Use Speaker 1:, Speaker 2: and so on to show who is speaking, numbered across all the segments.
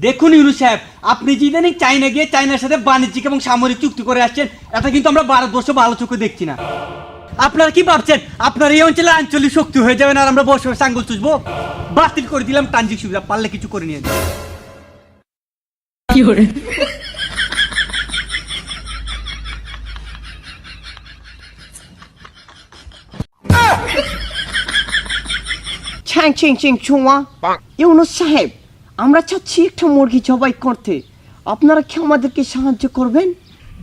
Speaker 1: দেখুন ইউনুস সাহেব, আপনি যে ইদানিং চায়না গিয়ে চায়নার সাথে বাণিজ্যিক এবং সামরিক চুক্তি করে আসছেন, এটা কিন্তু আমরা ভারতবর্ষ ভালো চোখে দেখছি না। আপনারা কি ভাবছেন আপনার এই অঞ্চলে আঞ্চলিক শক্তি হয়ে যাবেন আর আমরা বসে বসে আঙ্গুল চুষবো? বাতিল করে দিলাম ট্রানজিট সুবিধা, পারলে কিছু করে নিয়ে যান।
Speaker 2: ছ্যাং চিং চিং ছুঁয়া ইউনুস সাহেব, আমরা চাচ্ছি একটা মুরগি জবাই করতে, আপনারা কি আমাদেরকে সাহায্য করবেন?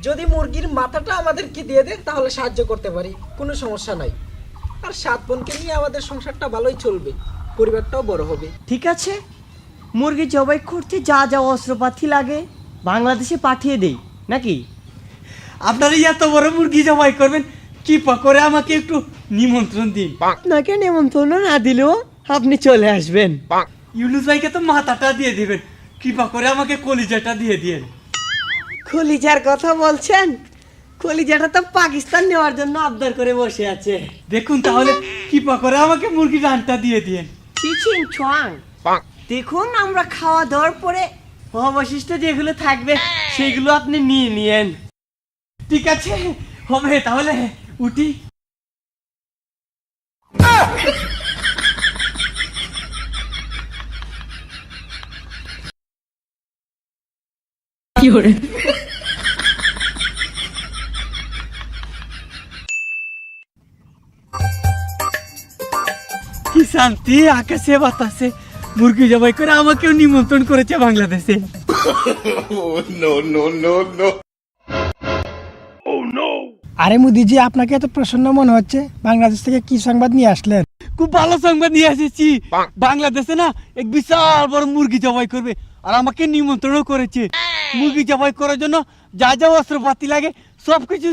Speaker 3: যদি মুরগির মাথাটা আমাদেরকে দিয়ে দেন তাহলে সাহায্য করতে পারি, কোনো সমস্যা নাই। আর 7 বোনকে নিয়ে আমাদের সংসারটা ভালোই চলবে, পরিবারটাও বড় হবে।
Speaker 2: ঠিক আছে, মুরগি জবাই করতে যা যা অস্ত্রপাতি লাগে বাংলাদেশে পাঠিয়ে দেই নাকি?
Speaker 1: আপনারা এত বড় মুরগি জবাই করবেন, কৃপা করে আমাকে একটু নিমন্ত্রণ দিন।
Speaker 2: আপনাকে নেমন্তন্ন না দিলেও আপনি চলে আসবেন।
Speaker 1: ইউনুস ভাইকে তো মাথাটা দিয়ে দিবেন, কৃপা করে আমাকে কলিজাটা দিয়ে দিয়েন।
Speaker 2: কলিজার কথা বলছেন? কলিজাটা তো পাকিস্তান নেওয়ার জন্য আবদার করে বসে আছে।
Speaker 1: দেখুন তাহলে কৃপা করে আমাকে মুরগির রানটা দিয়ে দিয়েন।
Speaker 2: চিচিং ছুয়াং, দেখুন আমরা খাওয়া দাওয়ার পরে অবশিষ্ট যেগুলো থাকবে সেগুলো আপনি নিয়ে নিয়েন।
Speaker 1: ঠিক আছে, হবে তাহলে উঠি। কি শান্তি, আকাশে বাতাসে মুরগি জবাই করে আমাকেও নিমন্ত্রণ করেছে বাংলাদেশে।
Speaker 3: আরে মোদিজি, আপনাকে এত প্রসন্ন মনে হচ্ছে, বাংলাদেশ থেকে কি সংবাদ নিয়ে আসলেন?
Speaker 1: খুব ভালো সংবাদ নিয়ে এসেছি। বাংলাদেশে না এক বিশাল বড় মুরগি জবাই করবে আর আমাকে নিমন্ত্রণও করেছে। মুরগি জবাই করার জন্য যা যা অস্ত্রপাতি লাগে সবকিছু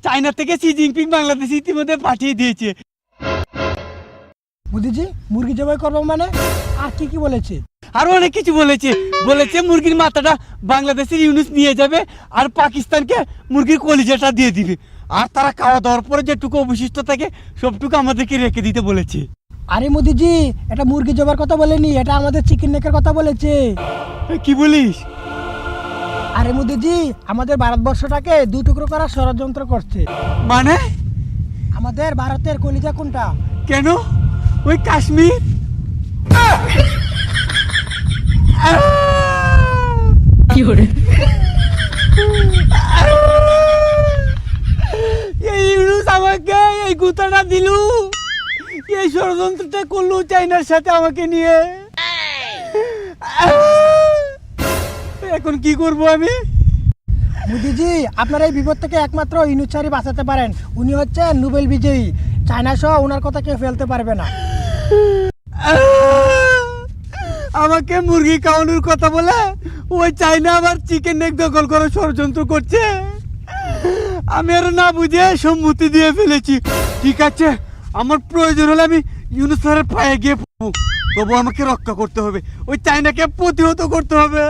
Speaker 1: চায়না থেকে শি জিনপিং বাংলাদেশে ইতিমধ্যে পাঠিয়ে দিয়েছে।
Speaker 3: মোদিজি, মুরগি জবাই করবো মানে? আর কি কি বলেছে?
Speaker 1: আরো অনেক কিছু বলেছে। বলেছে মুরগির মাথাটা বাংলাদেশের ইউনুস নিয়ে যাবে আর পাকিস্তানকে মুরগির কলিজাটা দিয়ে দিবে, আর তারা খাওয়া দাওয়ার পরে যেটুকু অবশিষ্ট থাকে সবটুকু আমাদেরকে রেখে দিতে বলেছে।
Speaker 3: আরে মোদিজি, এটা মুরগি জবার কথা বলেনি, এটা আমাদের চিকেন নেকের কথা বলেছে।
Speaker 1: কি বলিস?
Speaker 3: আরে মোদিজি, আমাদের ভারতবর্ষটাকে 2 টুকরো করার ষড়যন্ত্র করছে।
Speaker 1: মানে?
Speaker 3: আমাদের ভারতের কলিজা কোনটা?
Speaker 1: কেন? ওই কাশ্মীর। এই ইউনুস আমাকে এই গুতাটা দিলু, এই ষড়যন্ত্রটা করলো চাইনার সাথে আমাকে নিয়ে। এখন কি করব আমি?
Speaker 3: মোদিজি, আপনার এই বিপদ থেকে একমাত্র ইউনুস স্যারই বাঁচাতে পারেন। উনি হচ্ছেন নোবেল বিজয়ী, চায়না সহ ওনার কথা কেউ ফেলতে পারবে না।
Speaker 1: আমাকে মুরগি খাওয়ানোর কথা বলে ওই চাইনা আবার চিকেন নেক দখল করার ষড়যন্ত্র করছে। আমি আর না বুঝে সম্মতি দিয়ে ফেলেছি। ঠিক আছে, আমার প্রয়োজন হলে আমি ইউনুস স্যারের পায়ে গিয়ে পড়বো, তবু আমাকে রক্ষা করতে হবে, ওই চাইনাকে প্রতিহত করতে হবে।